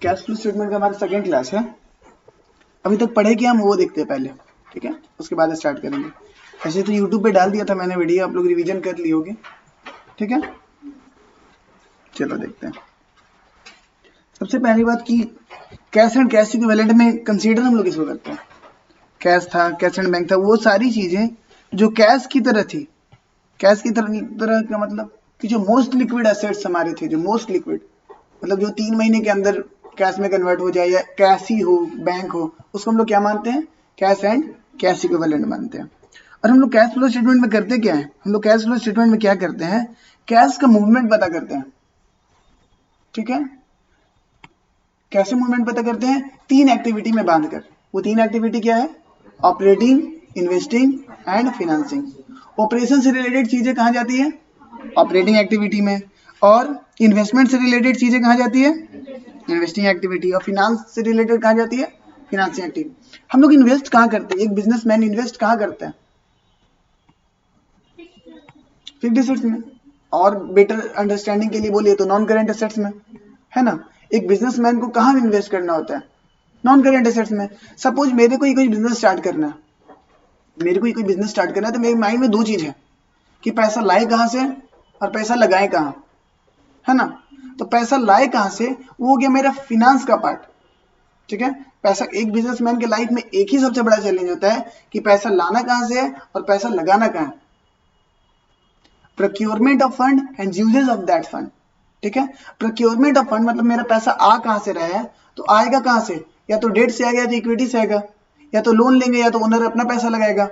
Cash flow statement का हमारा second class है। अभी तक पढ़े कि हम वो देखते हैं पहले, ठीक है, उसके बाद स्टार्ट करेंगे। ऐसे तो यूट्यूब पे डाल दिया था मैंने वीडियो, आप लोग रिवीजन कर लिए होगे, ठीक है। चलो देखते हैं। सबसे पहली बात की कैश एंड कैश इक्विवेलेंट में कंसीडर हम लोग इसको करते हैं। कैश था, कैश एंड बैंक था, वो सारी चीजें जो कैश की तरह थी। कैश की तरह का मतलब कि जो मोस्ट लिक्विड एसेट्स हमारे थे, जो मोस्ट लिक्विड मतलब जो 3 महीने के अंदर कैश में कन्वर्ट हो जाए या कैश ही हो, बैंक हो, उसको हम लोग क्या मानते हैं? कैश एंड कैश इक्विवेलेंट मानते हैं। और हम लोग कैश फ्लो स्टेटमेंट में करते क्या है? हम लोग कैश फ्लो स्टेटमेंट में क्या करते हैं? कैश का मूवमेंट पता करते हैं, ठीक है। कैसे मूवमेंट पता करते हैं? 3 एक्टिविटी में बांधकर। वो 3 एक्टिविटी क्या है? Operating, investing and financing. Operation से रिलेटेड चीजें कहाँ जाती है? ऑपरेटिंग एक्टिविटी में। और इन्वेस्टमेंट से रिलेटेड चीजें कहाँ जाती है? Investing activity. और फिनांस से रिलेटेड कहाँ जाती है? Financing activity. हम लोग इन्वेस्ट कहाँ करते हैं? एक बिजनेसमैन इन्वेस्ट कहाँ करता है? फिक्स्ड एसेट्स में। और बेटर अंडरस्टैंडिंग के लिए बोलिए तो नॉन करेंट एसेट्स में, है ना। एक बिजनेसमैन को कहाँ इन्वेस्ट करना होता है? नॉन करेंट एसेट्स में। सपोज मेरे को कोई बिजनेस स्टार्ट करना है, तो मेरे माइंड में 2 चीज है कि पैसा लाए कहाँ से और पैसा लगाए कहाँ, है ना। तो पैसा लाए कहाँ से, वो हो गया मेरा फिनांस का पार्ट, ठीक है। पैसा, एक बिजनेसमैन के लाइफ में एक ही सबसे बड़ा चैलेंज होता है कि पैसा लाना कहाँ से है और पैसा लगाना कहाँ है। Procurement of fund and uses of that fund, ठीक है। प्रोक्योरमेंट ऑफ फंड मतलब मेरा पैसा आ कहाँ से रहा है, तो आएगा कहाँ से? या तो डेट से आएगा, या तो इक्विटी से आएगा, या तो लोन लेंगे, या तो ओनर अपना पैसा लगाएगा।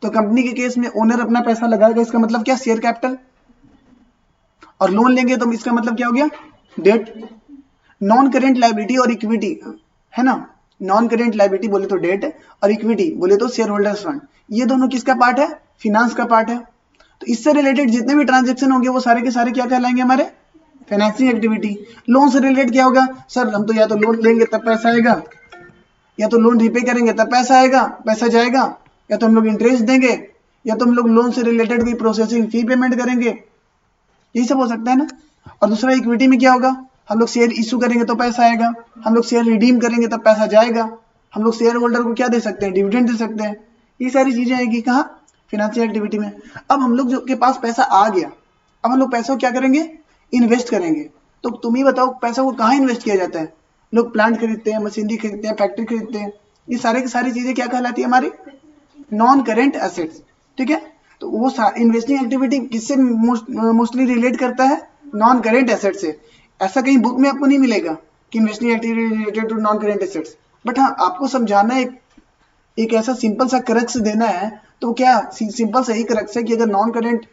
तो कंपनी के केस में ओनर अपना पैसा लगाएगा, इसका मतलब क्या? Share capital. और लोन लेंगे तो इसका मतलब क्या हो गया? डेट। नॉन करेंट लायबिलिटी और इक्विटी, है ना। नॉन करेंट लायबिलिटी बोले तो डेट, और इक्विटी बोले तो शेयर होल्डर्स फंड। ये दोनों किसका पार्ट है? फिनांस का पार्ट है। तो इससे रिलेटेड जितने भी ट्रांजेक्शन होंगे वो सारे के सारे क्या कहलाएंगे? हमारे फाइनेंसिंग एक्टिविटी। लोन से रिलेटेड क्या होगा? सर हम तो या तो लोन लेंगे तब पैसा आएगा, या तो लोन रिपे करेंगे तब पैसा आएगा, पैसा जाएगा, या तो हम लोग इंटरेस्ट देंगे, या तो हम लोग लोन से रिलेटेड कोई प्रोसेसिंग फी पेमेंट करेंगे। यही सब हो सकता है ना। और दूसरा इक्विटी में क्या होगा? हम लोग शेयर इशू करेंगे तो पैसा आएगा, हम लोग शेयर रिडीम करेंगे तब पैसा जाएगा, हम लोग शेयर होल्डर को क्या दे सकते हैं? डिविडेंड दे सकते हैं। ये सारी चीजें आएगी कहाँ? फाइनेंशियल एक्टिविटी में। अब हम लोग जो के पास पैसा आ गया, अब हम लोग पैसा को क्या करेंगे? इन्वेस्ट करेंगे। तो तुम ही बताओ पैसा को कहाँ इन्वेस्ट किया जाता है? लोग प्लांट खरीदते हैं, मशीनरी खरीदते हैं, फैक्ट्री खरीदते हैं। ये सारे की सारी चीजें क्या कहलाती है? हमारी नॉन करेंट एसेट्स, ठीक है। तो वो इन्वेस्टिंग एक्टिविटी किससे मोस्टली रिलेट करता है? नॉन करेंट एसेट से। ऐसा कहीं बुक में आपको नहीं मिलेगा कि investing activity related to non current assets. But हाँ, आपको समझाना एक ऐसा सिंपल सा क्रक्स देना है। तो क्या सिंपल सा ही क्रक्स है कि अगर नॉन करेंट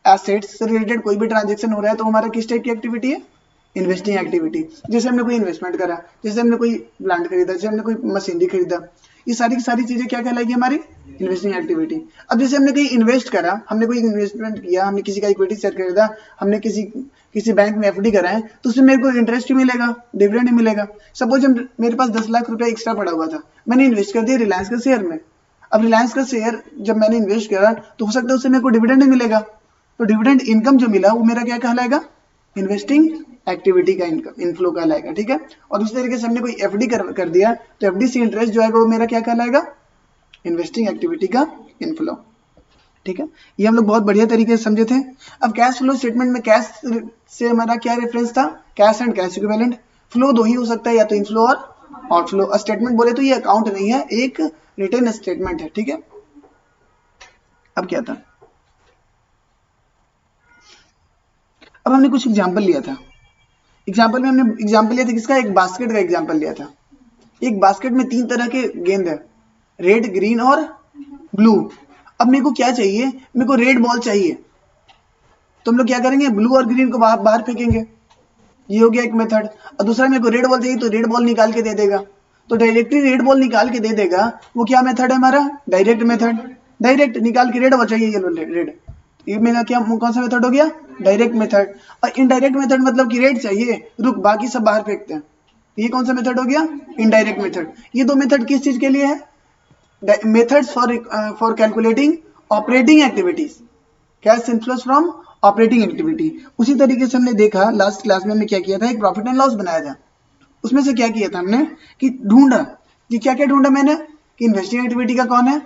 एसेट्स से रिलेटेड कोई भी ट्रांजेक्शन हो रहा है तो हमारा किस टाइप की एक्टिविटी है? Investing activity. जैसे हमने कोई इन्वेस्टमेंट करा, जैसे हमने कोई प्लांट खरीदा, जैसे हमने कोई मशीनरी खरीदा, ये सारी की सारी चीजें क्या कहलाएगी? हमारी इन्वेस्टिंग एक्टिविटी। अब जैसे हमने कहीं इन्वेस्ट करा, हमने कोई इन्वेस्टमेंट किया, हमने किसी का इक्विटी शेयर खरीदा, हमने किसी बैंक में एफडी करा है, तो उसमें मेरे को इंटरेस्ट ही मिलेगा, डिविडेंड ही मिलेगा। सपोज मेरे पास 10 लाख रुपया एक्स्ट्रा पड़ा हुआ था, मैंने इन्वेस्ट कर दिया रिलायंस के शेयर में। अब रिलायंस का शेयर जब मैंने इन्वेस्ट करा तो हो सकता है उससे मेरे को डिविडेंड ही मिलेगा। तो डिविडेंड इनकम जो मिला वो मेरा क्या कहलाएगा? इन्वेस्टिंग एक्टिविटी का इनकम, इनफ्लो कहलाएगा, ठीक है। और उस तरीके से हमने कोई एफडी कर दिया तो एफडी से इंटरेस्ट जो आएगा वो मेरा क्या कहलाएगा? इन्वेस्टिंग एक्टिविटी का इनफ्लो, ठीक है। ये हम लोग बहुत बढ़िया तरीके से समझे थे। अब कैश फ्लो स्टेटमेंट में कैश से हमारा क्या रेफरेंस था? Cash and cash equivalent. Flow 2 ही हो सकता है, या तो इनफ्लो और आउटफ्लो। स्टेटमेंट बोले तो ये अकाउंट नहीं है, एक रिटन स्टेटमेंट है, ठीक है। अब क्या था? अब हमने कुछ एग्जाम्पल लिया था। एग्जाम्पल में हमने एग्जाम्पल लिया था किसका? एक बास्केट का एग्जाम्पल लिया था। एक बास्केट में 3 तरह के गेंद है, रेड, ग्रीन और ब्लू। अब मेरे को क्या चाहिए? मेरे को रेड बॉल चाहिए। तो हम लोग क्या करेंगे? ब्लू और ग्रीन को बाहर फेंकेंगे। ये हो गया एक मेथड। और दूसरा मेरे को रेड बॉल चाहिए तो रेड बॉल निकाल के दे देगा। तो डायरेक्टली रेड बॉल निकाल के दे देगा, वो क्या मेथड है हमारा? Direct method. डायरेक्ट निकाल के रेड बॉल चाहिए, ये लो रेड। ये मेरा क्या, कौन सा मेथड हो गया? Direct method. और इनडायरेक्ट मेथड मतलब कि रेड चाहिए, रुक, बाकी सब बाहर फेंकते हैं। ये कौन सा मेथड हो गया? Indirect method. ये 2 मेथड किस चीज के लिए है? Methods for calculating operating activities, cash inflows from operating activity. उसी तरीके से हमने देखा लास्ट क्लास में हमने क्या किया था? एक प्रॉफिट एंड लॉस बनाया था। उसमें से क्या किया था हमने कि ढूंढा कि क्या क्या ढूंढा मैंने कि इन्वेस्टिंग एक्टिविटी का कौन है,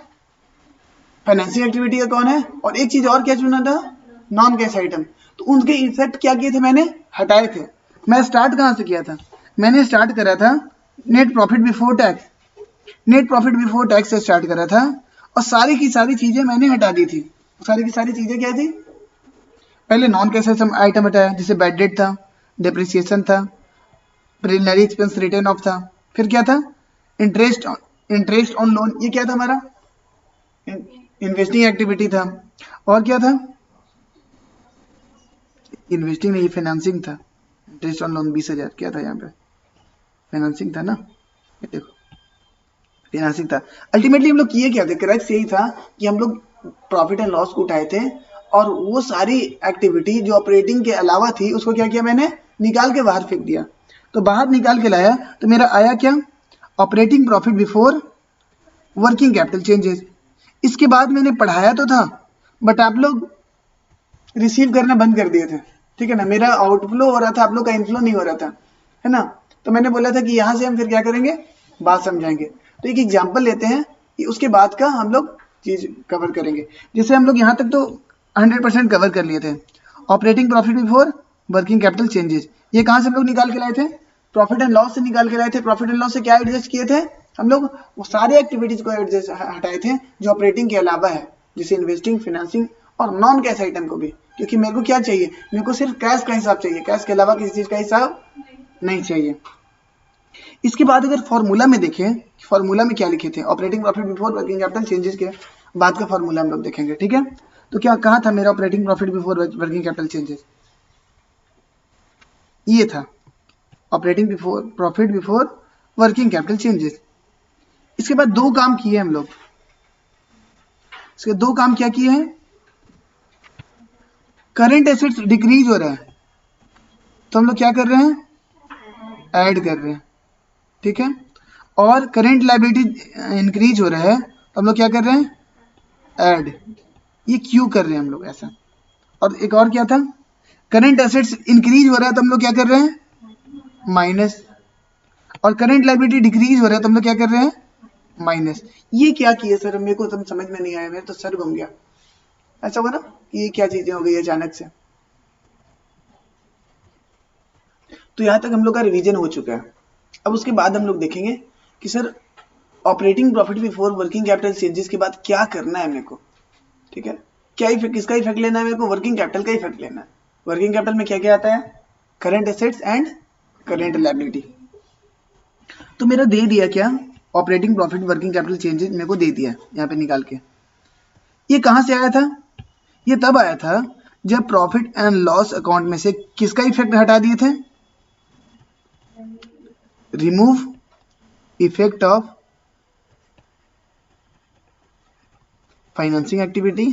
फाइनेंसिंग एक्टिविटी का कौन है, और एक चीज और क्या चुना था, नॉन कैश आइटम। तो उनके इफेक्ट क्या किए थे मैंने, हटाए थे। मैं स्टार्ट कहाँ से किया था, मैंने स्टार्ट करा था net profit before tax, net profit before tax से स्टार्ट करा था और सारी की सारी चीजें मैंने हटा दी थी। सारी की सारी चीजें क्या थी, पहले नॉन कैश आइटम हटाया जैसे बैड डेट था, डेप्रिसिएशन था, प्रिलिमिनरी एक्सपेंस रिटर्न ऑफ था, फिर क्या था, इंटरेस्ट ऑन लोन, ये क्या था हमारा, इन्वेस्टिंग एक्टिविटी था, और क्या था, इन्वेस्टिंग नहीं फाइनेंसिंग था, इंटरेस्ट ऑन लोन 20,000 क्या था यहाँ पे, फाइनेंसिंग था ना, ये देखो फाइनेंसिंग था। अल्टीमेटली हम लोग किए क्या थे, करेक्ट यही था कि हम लोग प्रॉफिट एंड लॉस को उठाए थे और वो सारी एक्टिविटी जो ऑपरेटिंग के अलावा थी उसको क्या किया मैंने, निकाल के बाहर फेंक दिया। तो बाहर निकाल के लाया तो मेरा आया क्या, operating profit before working capital changes. इसके बाद मैंने पढ़ाया तो था बट आप लोग रिसीव करना बंद कर दिए थे, ठीक है ना, मेरा आउटफ्लो हो रहा था, आप लोग का इनफ्लो नहीं हो रहा था, है ना। तो मैंने बोला था कि यहाँ से हम फिर क्या करेंगे, बात समझाएंगे। तो एक एग्जाम्पल लेते हैं कि उसके बाद का हम लोग चीज कवर करेंगे। जैसे हम लोग यहाँ तक तो 100% कवर कर लिए थे। Operating profit before working capital changes, ये कहाँ से हम लोग निकाल के लाए थे, प्रॉफिट एंड लॉस से निकाल के लाए थे। प्रॉफिट एंड लॉस से क्या एडजस्ट किए थे हम लोग, वो सारे एक्टिविटीज को एडजस्ट हटाए थे जो ऑपरेटिंग के अलावा है, जैसे इन्वेस्टिंग, फाइनेंसिंग और नॉन कैश आइटम को भी, क्योंकि मेरे को क्या चाहिए, मेरे को सिर्फ कैश का हिसाब चाहिए, कैश के अलावा किसी चीज का हिसाब नहीं चाहिए। इसके बाद अगर फॉर्मूला में देखें, फॉर्मूला में क्या लिखे थे, operating profit before working capital changes के बाद का फॉर्मूला हम लोग देखेंगे, ठीक है। तो क्या कहा था मेरा operating profit before working capital changes, ये था operating before profit before working capital changes. इसके बाद दो काम किए हम लोग, इसके दो काम क्या किए हैं, करंट एसेट्स डिक्रीज हो रहा है तो हम लोग क्या कर रहे हैं, ऐड कर रहे हैं, ठीक है। और करंट लायबिलिटी इंक्रीज हो रहा है तो हम लोग क्या कर रहे हैं, ऐड। ये क्यों कर रहे हैं हम लोग ऐसा। और एक और क्या था, करंट एसेट्स इंक्रीज हो रहा है तो हम लोग क्या कर रहे हैं, माइनस। और करंट लायबिलिटी डिक्रीज हो रहा है तो हम लोग क्या कर रहे हैं, माइनस। ये क्या किए सर, मेरे को समझ में नहीं आया, मेरे तो सर घूम गया। ऐसा हुआ ना कि ये क्या चीजें हो गई अचानक से। तो यहाँ तक हम लोग का रिवीजन हो चुका है। अब उसके बाद हम लोग देखेंगे कि sir operating profit before working capital changes के बाद क्या करना है मेरे को, ठीक है। क्या इफेक्ट, किसका इफेक्ट लेना है मेरे को, वर्किंग कैपिटल का इफेक्ट लेना है। वर्किंग कैपिटल में क्या क्या आता है, current assets and current liability. तो मेरा दे दिया क्या, operating profit working capital changes मेरे को दे दिया यहाँ पे निकाल के। ये कहाँ से आया था, ये तब आया था जब प्रॉफिट एंड लॉस अकाउंट में से किसका इफेक्ट हटा दिए थे, remove effect of financing activity,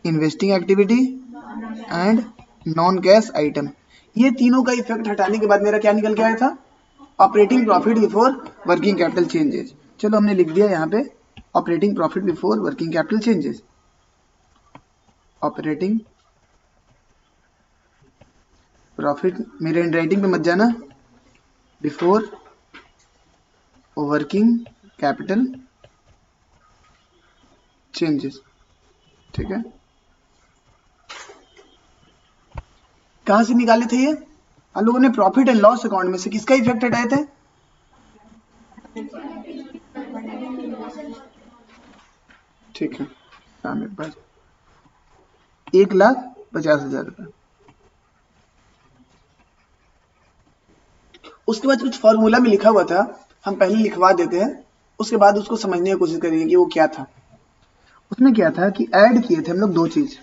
investing activity and non cash item. ये तीनों का इफेक्ट हटाने के बाद मेरा क्या निकल के आया था, operating profit before working capital changes. चलो हमने लिख दिया यहाँ पे operating profit before working capital changes. Operating profit, मेरे हैंडराइटिंग पे मत जाना, बिफोर वर्किंग कैपिटल चेंजेस, ठीक है। कहां से निकाले थे ये, हम लोगों ने प्रॉफिट एंड लॉस अकाउंट में से किसका इफेक्ट हटाए थे, ठीक है। हाँ मेरे पास 1,50,000 रुपए। उसके बाद कुछ फॉर्मूला में लिखा हुआ था, हम पहले लिखवा देते हैं, उसके बाद उसको समझने की कोशिश करेंगे कि वो क्या था। उसमें क्या था कि ऐड किए थे हम लोग दो चीज,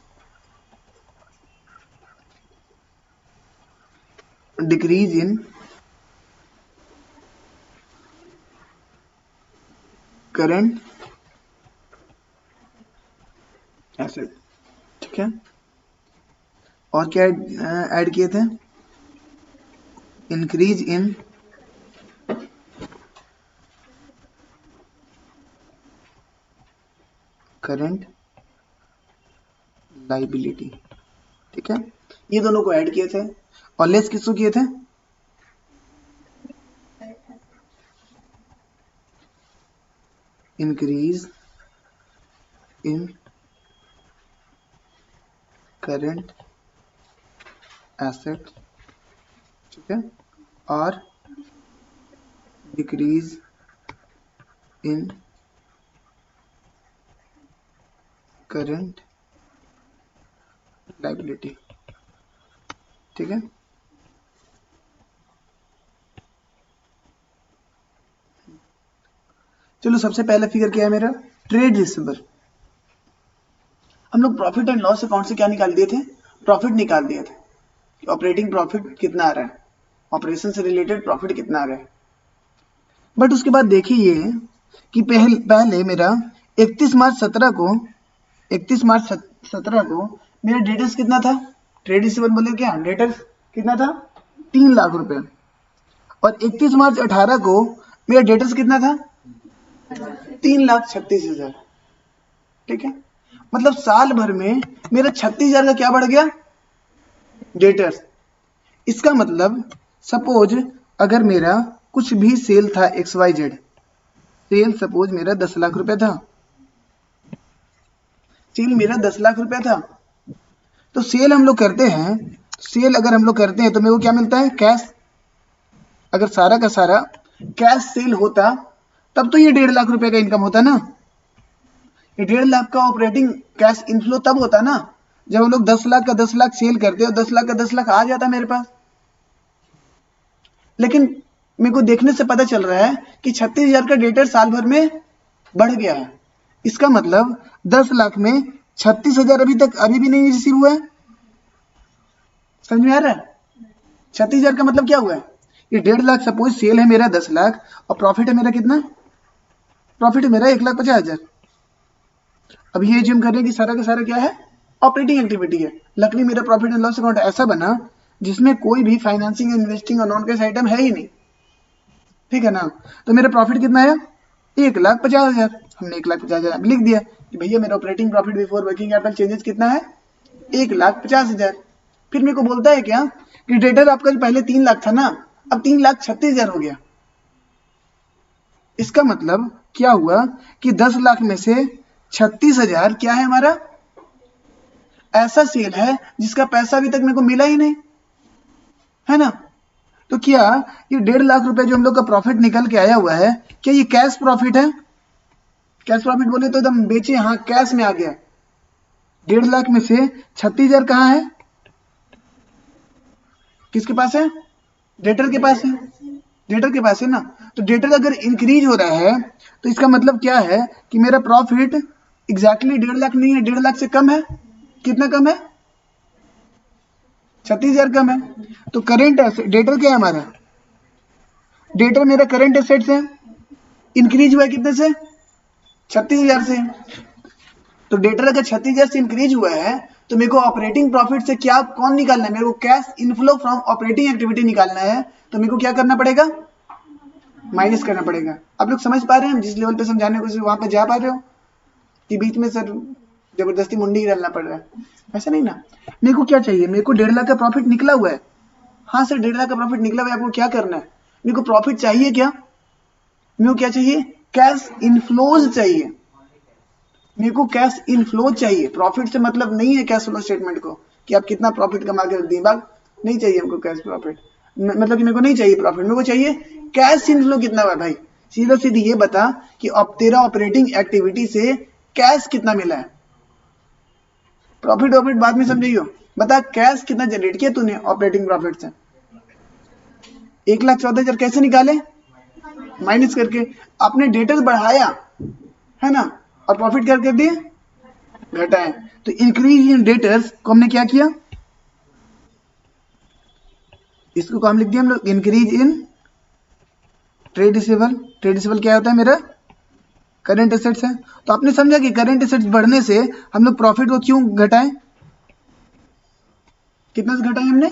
डिक्रीज इन करंट एसेट, ठीक है। और क्या ऐड किए थे, इंक्रीज इन करंट लाइबिलिटी, ठीक है। ये दोनों को ऐड किए थे और लेस किसको किए थे, इंक्रीज इन करंट एसेट, ठीक है, और डिक्रीज इन करंट लायबिलिटी, ठीक है। चलो सबसे पहला फिगर क्या है मेरा, ट्रेड रिसीवेबल। हम लोग प्रॉफिट एंड लॉस अकाउंट से क्या निकाल दिए थे, प्रॉफिट निकाल दिए थे, ऑपरेटिंग प्रॉफिट कितना आ रहा है, ऑपरेशन से रिलेटेड प्रॉफिट कितना आ रहा है। बट उसके बाद देखिए ये कि पहले मेरा 31 मार्च 17 को मेरा डेटर्स कितना था, ट्रेड रिसीवेबल बोले क्या, डेटर्स कितना था 3 लाख रुपए, और 31 मार्च 18 को मेरा डेटर्स कितना था 3,36,000, ठीक है। मतलब साल भर में मेरा 36,000 का क्या बढ़ गया, डेटर्स। इसका मतलब सपोज अगर मेरा कुछ भी सेल था XYZ, सेल सपोज मेरा 10 लाख रुपए था, सेल मेरा 10 लाख रुपए था, तो सेल हम लोग करते हैं, सेल अगर हम लोग करते हैं तो मेरे को क्या मिलता है, कैश। अगर सारा का सारा कैश सेल होता तब तो ये 1.5 लाख रुपए का इनकम होता ना, ये 1.5 लाख का ऑपरेटिंग कैश इनफ्लो तब होता ना जब हम लोग 10 लाख का 10 लाख सेल करते और 10 लाख का 10 लाख आ जाता मेरे पास। लेकिन मेरे को देखने से पता चल रहा है कि 36,000 का डेटर साल भर में बढ़ गया है। इसका मतलब 10 लाख में 36,000 अभी भी नहीं रिसीव हुआ है। समझ में आ रहा है? 36,000 का मतलब क्या हुआ है, ये 1.5 लाख सपोज सेल है मेरा 10 लाख और प्रॉफिट है मेरा कितना, प्रॉफिट है मेरा 1,50,000। अब ये जिम करने की सारा का सारा क्या है, ऑपरेटिंग एक्टिविटी है। लकली मेरा प्रॉफिट एंड लॉस अकाउंट ऐसा बना जिसमें कोई भी फाइनेंसिंग, इन्वेस्टिंग और नॉन कैश आइटम है ही नहीं, ठीक है ना। तो मेरा प्रॉफिट कितना आया 1,50,000, हमने 1,50,000 लिख दिया कि भैया मेरा operating profit before working capital changes कितना है 1,50,000। फिर मेरे को बोलता है क्या कि डेटर आपका जो पहले 3 लाख था ना, अब 3,36,000 हो गया। इसका मतलब क्या हुआ कि 10 लाख में से 36,000 क्या है हमारा, ऐसा सेल है जिसका पैसा अभी तक मेरे को मिला ही नहीं, है ना। तो क्या ये 1.5 लाख रुपए जो हम लोग का प्रॉफिट निकल के आया हुआ है, क्या ये कैश प्रॉफिट है? कैश प्रॉफिट बोले तो एकदम बेचे, हाँ कैश में आ गया। 1.5 लाख में से 36,000 कहाँ है, किसके पास है, डेटर के पास है, डेटर के पास है ना। तो डेटर अगर इंक्रीज हो रहा है तो इसका मतलब क्या है कि मेरा प्रॉफिट एग्जैक्टली 1.5 लाख नहीं है, 1.5 लाख से कम है। कितना कम है, 36,000 कम है। तो करेंट एसेट, डेटर क्या है हमारा, डेटर मेरा करंट एसेट्स है, इंक्रीज हुआ है कितने से, 36,000 से। तो डेटर अगर 36,000 से इंक्रीज हुआ है तो मेरे को ऑपरेटिंग प्रॉफिट से क्या कौन निकालना है, मेरे को cash inflow from operating activity निकालना है। तो मेरे को क्या करना पड़ेगा, माइनस करना पड़ेगा। आप लोग समझ पा रहे हैं, जिस लेवल पे समझाने को वहां पे जा पा रहे हो कि बीच में सर जबरदस्ती मुंडी ही डालना पड़ रहा है, ऐसा नहीं ना। मेरे को क्या चाहिए, मेरे को 1.5 लाख का प्रॉफिट निकला हुआ है, हाँ सर 1.5 लाख का प्रॉफिट निकला हुआ है, आपको क्या करना है, मेरे को प्रॉफिट चाहिए क्या, मेरे को क्या चाहिए, कैश इनफ्लोज चाहिए। मेरे को कैश इनफ्लो चाहिए, प्रॉफिट से मतलब नहीं है कैश फ्लो स्टेटमेंट को कि आप कितना प्रॉफिट कमा के रख दिए, बात नहीं चाहिए हमको कैश प्रॉफिट, मतलब कि मेरे को नहीं चाहिए प्रॉफिट, मेरे को चाहिए कैश इनफ्लो कितना हुआ भाई। सीधा सीधी ये बता कि अब तेरा ऑपरेटिंग एक्टिविटी से कैश कितना मिला है, प्रॉफिट वॉफिट बाद में समझियो, बता कैश कितना जनरेट किया तूने ऑपरेटिंग प्रॉफिट से। 1,14,000 कैसे निकाले, माइनस करके। आपने डेटर बढ़ाया है ना, और प्रॉफिट क्या कर दिए, घटाए। तो इंक्रीज इन डेटर्स को हमने क्या किया, इसको काम लिख दिया हम लोग, increase in trade receivable. Trade receivable क्या होता है मेरा, करंट एसेट्स है। तो आपने समझा कि करंट एसेट्स बढ़ने से हम लोग प्रॉफिट को क्यों घटाएं, कितना से घटाएं हमने,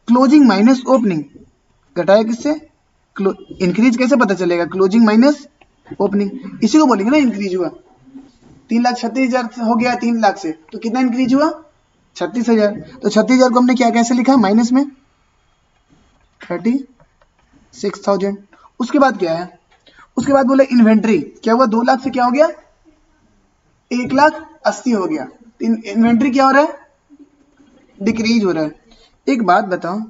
क्लोजिंग माइनस ओपनिंग। घटाया किससे, इंक्रीज कैसे पता चलेगा, क्लोजिंग माइनस ओपनिंग, इसी को बोलेंगे ना इंक्रीज हुआ। 3,36,000 हो गया 3 लाख से, तो कितना इंक्रीज हुआ 36,000। तो 36,000 को हमने क्या कैसे लिखा, माइनस में 36,000। उसके बाद क्या है, उसके बाद बोले इन्वेंट्री, क्या हुआ 2 लाख से क्या हो गया 1,80,000 हो गया। इन्वेंट्री क्या हो रहा है, डिक्रीज हो रहा है। एक बात बताओ,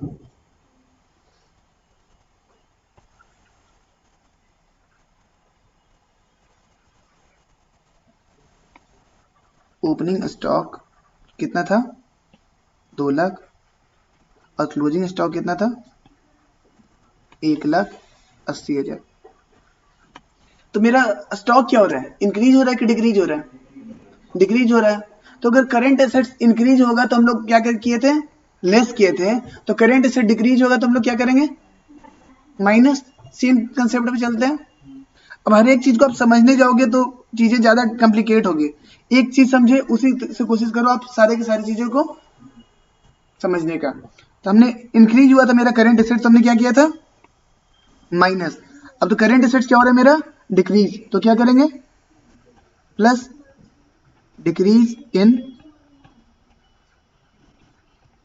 ओपनिंग स्टॉक कितना था 2 लाख और क्लोजिंग स्टॉक कितना था 1,80,000। तो मेरा स्टॉक क्या हो रहा है, इंक्रीज हो रहा है कि डिक्रीज हो रहा है, डिक्रीज हो रहा है। तो अगर करंट एसेट्स इंक्रीज होगा तो हम लोग क्या किए थे, लेस किए थे। तो करंट एसेट डिक्रीज होगा तो हम लोग क्या करेंगे, माइनस। सेम कंसेप्ट पे चलते हैं। अब हर एक चीज को आप समझने जाओगे तो चीजें ज्यादा कॉम्प्लिकेट होगी। एक चीज समझे उसी से कोशिश करो आप सारे की सारी चीजों को समझने का। तो हमने इंक्रीज हुआ था मेरा करंट एसेट्स, तो हमने क्या किया था माइनस। अब तो करंट एसेट्स क्या हो रहा है मेरा डिक्रीज, तो क्या करेंगे प्लस डिक्रीज इन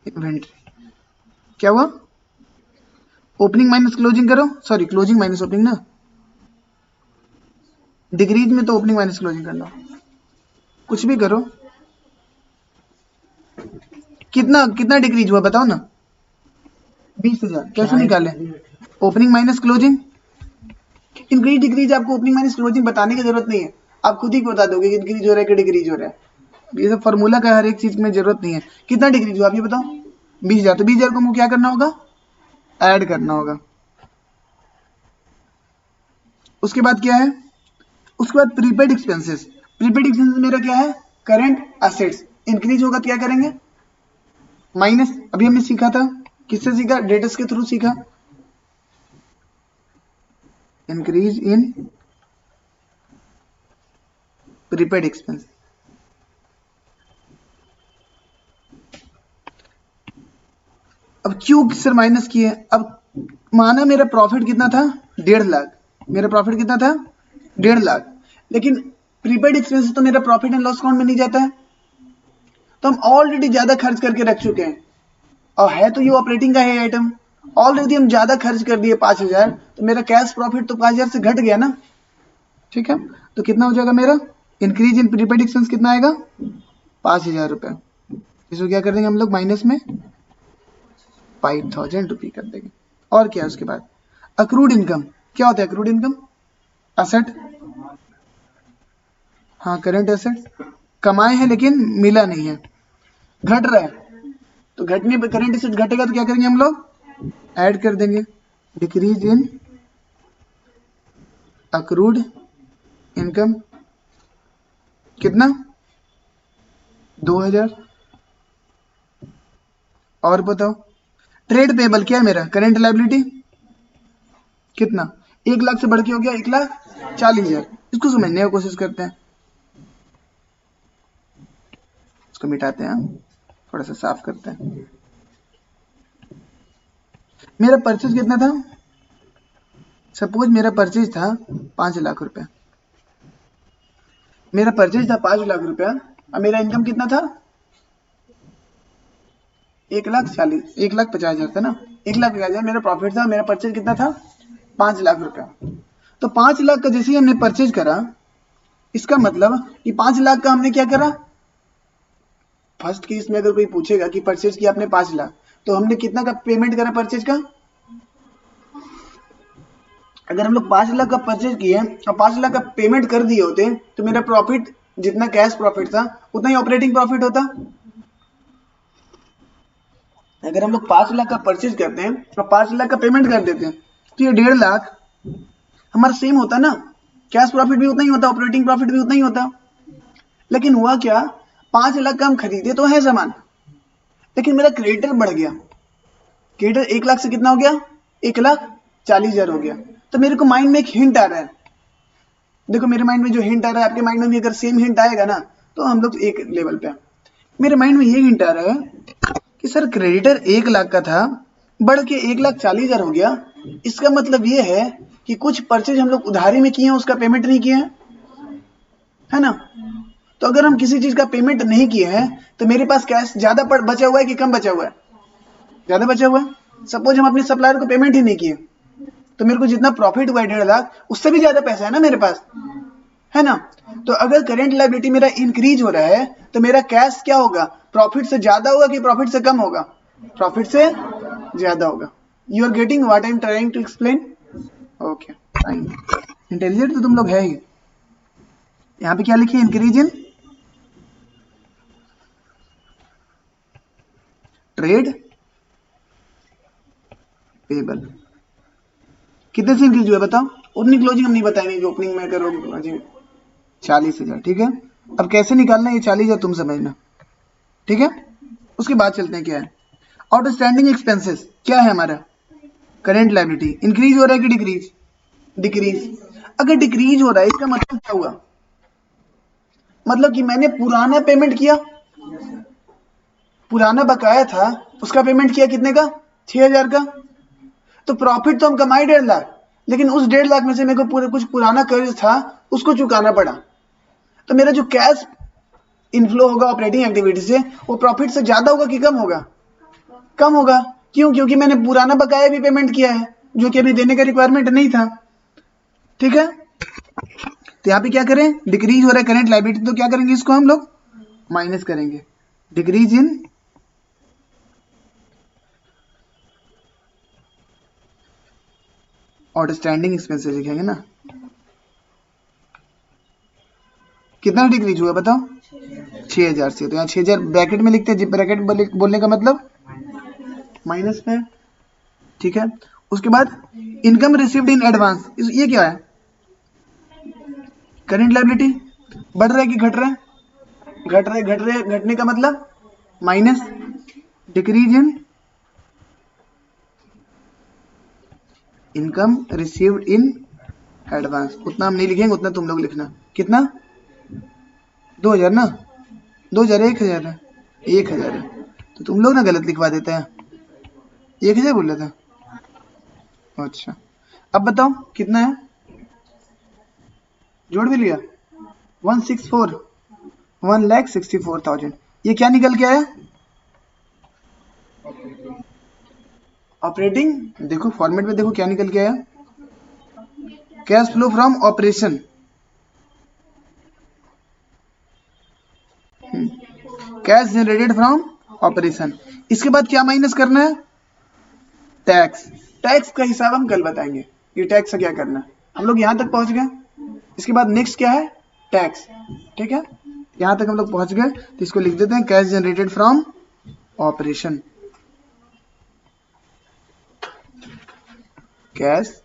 इन्वेंट्री। क्या हुआ, ओपनिंग माइनस क्लोजिंग करो, सॉरी क्लोजिंग माइनस ओपनिंग ना, डिक्रीज में तो ओपनिंग माइनस क्लोजिंग करना, कुछ भी करो। कितना कितना डिक्रीज हुआ बताओ ना, 20,000। कैसे निकाले, opening minus closing. Increase decrease आपको ओपनिंग माइनस क्लोजिंग बताने की जरूरत नहीं है, आप खुद ही बता दोगे कि इंक्रीज हो रहा है कि डिक्रीज हो रहा है। ये सब फॉर्मूला का हर एक चीज में जरूरत नहीं है। कितना डिक्रीज हुआ आप ये बताओ 20,000। तो 20,000 को हमको क्या करना होगा, ऐड करना होगा। उसके बाद क्या है, उसके बाद प्रीपेड एक्सपेंसेस। प्रीपेड एक्सपेंसेस मेरा क्या है, करंट एसेट्स। इंक्रीज होगा तो क्या करेंगे माइनस। अभी हमने सीखा था, किससे सीखा, डेटर्स के थ्रू सीखा। Increase in prepaid expense. अब क्यों सर माइनस किए, अब माना मेरा प्रॉफिट कितना था 1.5 लाख, मेरा प्रॉफिट कितना था 1.5 लाख, लेकिन प्रीपेड एक्सपेंस तो मेरा प्रॉफिट एंड लॉस अकाउंट में नहीं जाता है। तो हम ऑलरेडी ज्यादा खर्च करके रख चुके हैं, और है तो ये ऑपरेटिंग का है आइटम। ऑलरेडी हम ज्यादा खर्च कर दिए 5,000, तो मेरा कैश प्रॉफिट तो 5,000 से घट गया ना। ठीक है, तो कितना हो जाएगा मेरा इंक्रीज इन प्रीपेड एक्सपेंस, कितना आएगा 5,000 रुपए। इसको क्या कर देंगे हम लोग माइनस में 5,000 रुपये कर देंगे। और क्या है उसके बाद अक्रूड इनकम। क्या होता है अक्रूड इनकम, एसेट, हाँ करंट एसेट कमाए हैं लेकिन मिला नहीं है, घट रहा है। तो घटने पे करंट एसेट घटेगा तो क्या करेंगे हम लोग ऐड कर देंगे, डिक्रीज इन अक्रूड इनकम। कितना 2,000। और बताओ ट्रेड पेबल क्या है मेरा, करंट लायबिलिटी कितना 1 लाख से बढ़ के हो गया 1,40,000। इसको समझने की कोशिश करते हैं, इसको मिटाते हैं, थोड़ा सा साफ करते हैं। मेरा परचेज कितना था, सपोज मेरा परचेज था 5 लाख रुपया, मेरा परचेज था 5 लाख रुपया, और मेरा इनकम कितना था 1,50,000 था ना, 1,50,000 मेरा प्रॉफिट था, मेरा परचेज कितना था 5 लाख रुपया। तो 5 लाख का जैसे ही हमने परचेज करा, इसका मतलब कि 5 लाख का हमने क्या करा, फर्स्ट केस में अगर कोई पूछेगा कि परचेज किया आपने 5 लाख, तो हमने कितना का पेमेंट करा परचेज का। अगर हम लोग 5 लाख का परचेज किए और 5 लाख का पेमेंट कर दिए होते, तो मेरा प्रॉफिट जितना कैश प्रॉफिट था उतना ही ऑपरेटिंग प्रॉफिट होता। अगर हम लोग 5 लाख का परचेज करते हैं और 5 लाख का पेमेंट कर देते हैं, तो ये 1.5 लाख हमारा सेम होता ना, कैश प्रॉफिट भी उतना ही होता, ऑपरेटिंग प्रॉफिट भी उतना ही होता। लेकिन हुआ क्या, 5 लाख का हम खरीदे तो है सामान, लेकिन मेरा क्रेडिटर बढ़ गया। क्रेडिटर 1 लाख से कितना हो गया 1,40,000 हो गया। तो मेरे को माइंड में एक हिंट आ रहा है, देखो मेरे माइंड में जो हिंट आ रहा है आपके माइंड में भी अगर सेम हिंट आएगा ना तो हम लोग एक लेवल पे। मेरे माइंड में ये हिंट आ रहा है कि सर क्रेडिटर 1 लाख का था, बढ़ के 1,40,000 हो गया। इसका मतलब ये है कि कुछ परचेज हम लोग उधारी में किए हैं, उसका पेमेंट नहीं किए हैं, है ना। तो अगर हम किसी चीज का पेमेंट नहीं किए हैं तो मेरे पास कैश ज्यादा बचा हुआ है कि कम बचा हुआ है, ज्यादा बचा हुआ है। सपोज हम अपने सप्लायर को पेमेंट ही नहीं किए, तो मेरे को जितना प्रॉफिट हुआ 1.5 लाख उससे भी ज्यादा पैसा है ना मेरे पास, है ना। तो अगर करेंट लायबिलिटी मेरा इंक्रीज हो रहा है तो मेरा कैश क्या होगा, प्रॉफिट से ज्यादा होगा कि प्रॉफिट से कम होगा, प्रॉफिट से ज्यादा होगा। You are getting what I am trying to explain? Okay fine, intelligent तो तुम लोग है ही। यहाँ पे क्या लिखिए, इंक्रीज इन ट्रेड पेबल। कितने से इंक्रीज हुआ बताओ? ओपनिंग क्लोजिंग हम नहीं बताएंगे, ओपनिंग में करो 40,000, ठीक है। अब कैसे निकालना ये 40,000 तुम समझना, ठीक है। उसके बाद चलते हैं क्या है, आउटस्टैंडिंग एक्सपेंसेस क्या है हमारा, करेंट लायबिलिटी इंक्रीज हो रहा है कि डिक्रीज, डिक्रीज। अगर डिक्रीज हो रहा है इसका मतलब क्या हुआ, मतलब कि मैंने पुराना पेमेंट किया, पुराना बकाया था उसका पेमेंट किया, कितने का, 6,000 का। तो प्रॉफिट तो हम कमाए 1.5 लाख, लेकिन उस 1.5 लाख में से मेरे को कुछ पुराना कर्ज था उसको चुकाना पड़ा। तो मेरा जो कैश इनफ्लो होगा ऑपरेटिंग एक्टिविटी से वो प्रॉफिट से ज्यादा होगा कि कम होगा, कम होगा। क्यों? क्योंकि मैंने पुराना बकाया भी पेमेंट किया है जो कि अभी देने का रिक्वायरमेंट नहीं था, ठीक है। तो यहाँ पे क्या करें, डिक्रीज हो रहा है करेंट लायबिलिटी, तो क्या करेंगे, इसको हम लोग माइनस करेंगे, डिक्रीज इन आउटस्टैंडिंग एक्सपेंसेस लिखेंगे ना। कितना डिक्रीज हुआ बताओ, 6,000 से। तो यहाँ 6,000 ब्रैकेट में लिखते हैं, ब्रैकेट बोलने का मतलब माइनस में, ठीक है। उसके बाद इनकम रिसीव्ड इन एडवांस, ये क्या है, करेंट लायबिलिटी बढ़ रहा है कि घट रहा है, घट रहा है, घट रहा है, घटने का मतलब minus, decrease in income received in advance. उतना हम नहीं लिखेंगे, उतना तुम लोग लिखना, कितना, 2,000 ना, 2,000 1,000 है, 1,000 है, तो तुम लोग ना गलत लिखवा देते हैं, 1,000 बोल रहा था। अच्छा अब बताओ कितना है, जोड़ भी लिया, 1,64,000। ये क्या निकल के आया, ऑपरेटिंग, देखो फॉर्मेट में देखो क्या निकल के आया, cash flow from operation, cash generated from operation. इसके बाद क्या माइनस करना है, टैक्स। टैक्स का हिसाब हम कल बताएंगे, ये टैक्स का क्या करना है। हम लोग यहाँ तक पहुंच गए, इसके बाद नेक्स्ट क्या है, टैक्स, ठीक है। यहाँ तक हम लोग पहुंच गए, तो इसको लिख देते हैं cash generated from operation, cash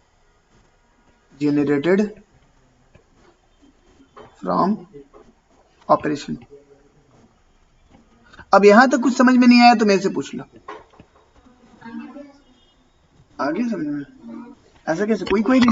generated from operation. अब यहां तक कुछ समझ में नहीं आया तो मेरे से पूछ लो, आगे समझ में, ऐसा कैसे, कोई नहीं